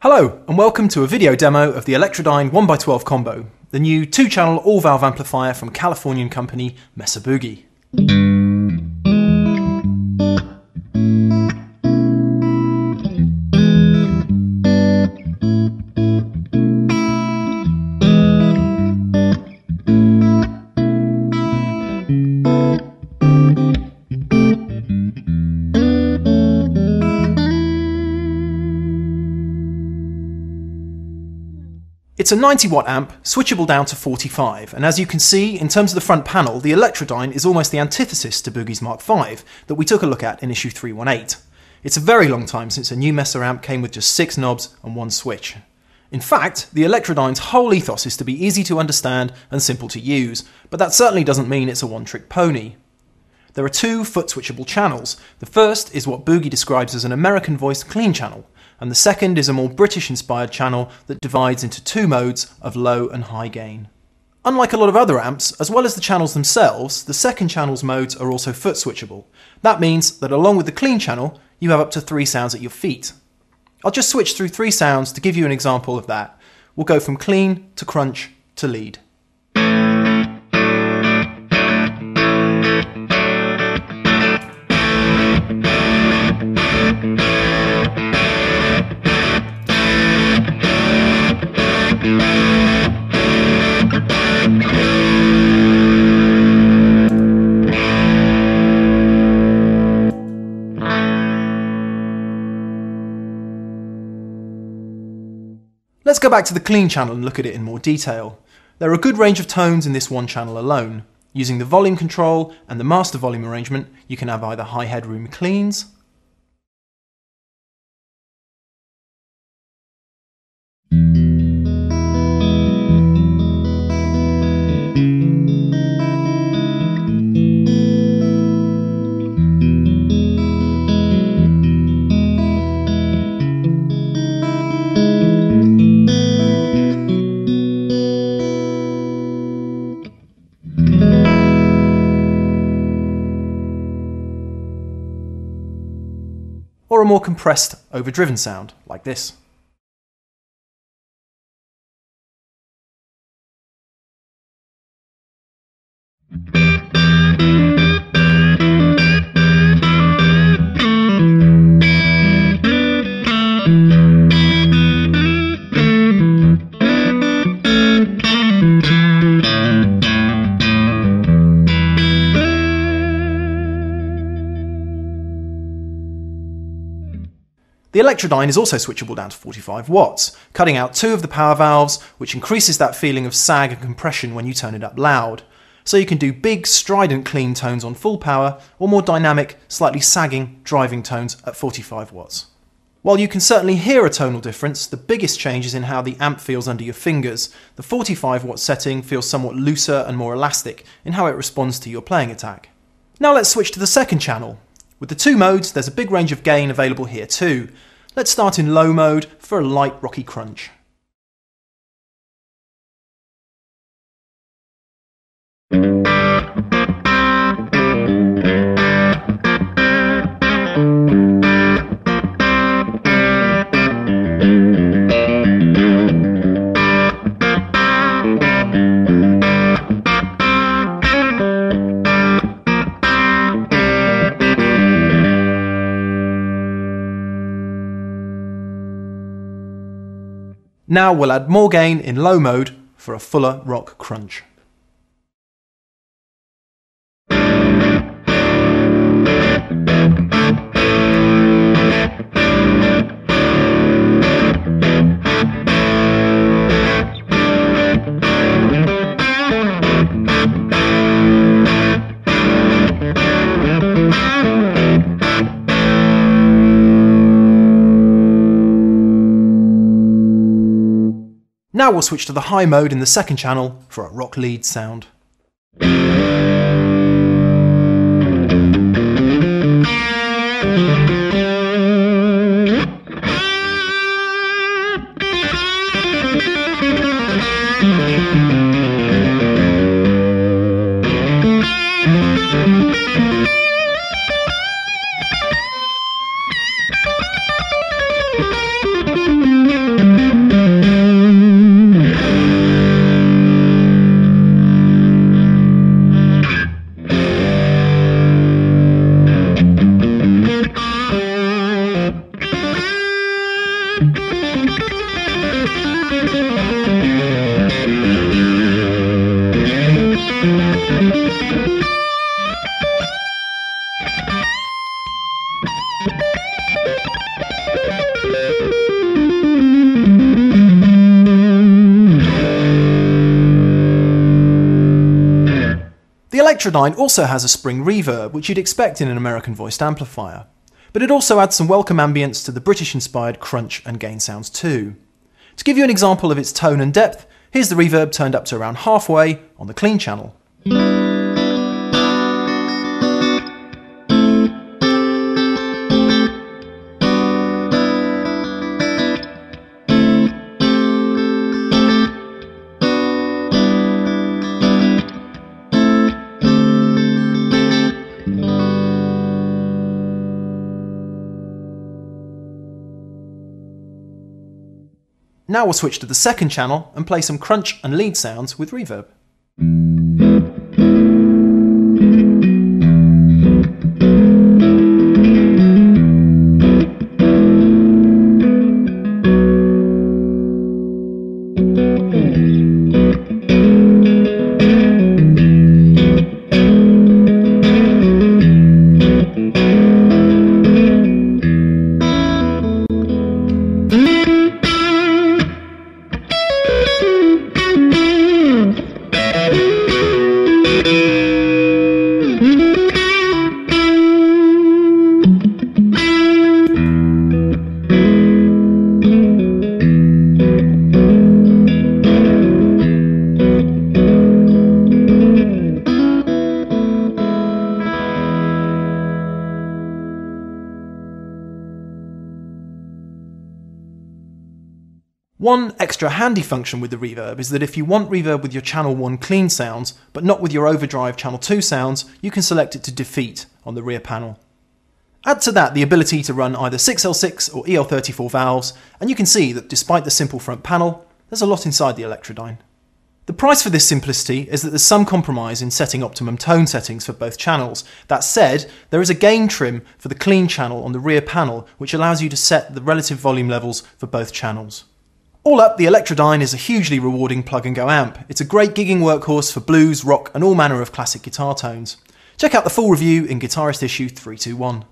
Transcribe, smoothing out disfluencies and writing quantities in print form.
Hello and welcome to a video demo of the Electra Dyne 1x12 combo, the new 2-channel all-valve amplifier from Californian company Mesa Boogie. It's a 90 watt amp, switchable down to 45, and as you can see, in terms of the front panel, the Electra Dyne is almost the antithesis to Boogie's Mark V that we took a look at in issue 318. It's a very long time since a new Mesa amp came with just 6 knobs and 1 switch. In fact, the Electra Dyne's whole ethos is to be easy to understand and simple to use, but that certainly doesn't mean it's a one-trick pony. There are 2 foot switchable channels. The first is what Boogie describes as an American voiced clean channel, and the second is a more British-inspired channel that divides into 2 modes of low and high gain. Unlike a lot of other amps, as well as the channels themselves, the second channel's modes are also foot switchable. That means that along with the clean channel, you have up to 3 sounds at your feet. I'll just switch through 3 sounds to give you an example of that. We'll go from clean to crunch to lead. Let's go back to the clean channel and look at it in more detail. There are a good range of tones in this one channel alone. Using the volume control and the master volume arrangement, you can have either high headroom cleans, or a more compressed, overdriven sound, like this. The Electra Dyne is also switchable down to 45 watts, cutting out 2 of the power valves, which increases that feeling of sag and compression when you turn it up loud. So you can do big, strident clean tones on full power, or more dynamic, slightly sagging, driving tones at 45 watts. While you can certainly hear a tonal difference, the biggest change is in how the amp feels under your fingers. The 45 watt setting feels somewhat looser and more elastic in how it responds to your playing attack. Now let's switch to the second channel. With the 2 modes, there's a big range of gain available here too. Let's start in low mode for a light rocky crunch. Now we'll add more gain in low mode for a fuller rock crunch. Now we'll switch to the high mode in the second channel for a rock lead sound. The Electra Dyne also has a spring reverb, which you'd expect in an American voiced amplifier. But it also adds some welcome ambience to the British-inspired crunch and gain sounds too. To give you an example of its tone and depth, here's the reverb turned up to around halfway on the clean channel. Now we'll switch to the second channel and play some crunch and lead sounds with reverb. One extra handy function with the reverb is that if you want reverb with your channel 1 clean sounds, but not with your overdrive channel 2 sounds, you can select it to defeat on the rear panel. Add to that the ability to run either 6L6 or EL34 valves, and you can see that despite the simple front panel, there's a lot inside the Electra Dyne. The price for this simplicity is that there's some compromise in setting optimum tone settings for both channels. That said, there is a gain trim for the clean channel on the rear panel, which allows you to set the relative volume levels for both channels. All up, the Electra Dyne is a hugely rewarding plug-and-go amp. It's a great gigging workhorse for blues, rock and all manner of classic guitar tones. Check out the full review in Guitarist issue 321.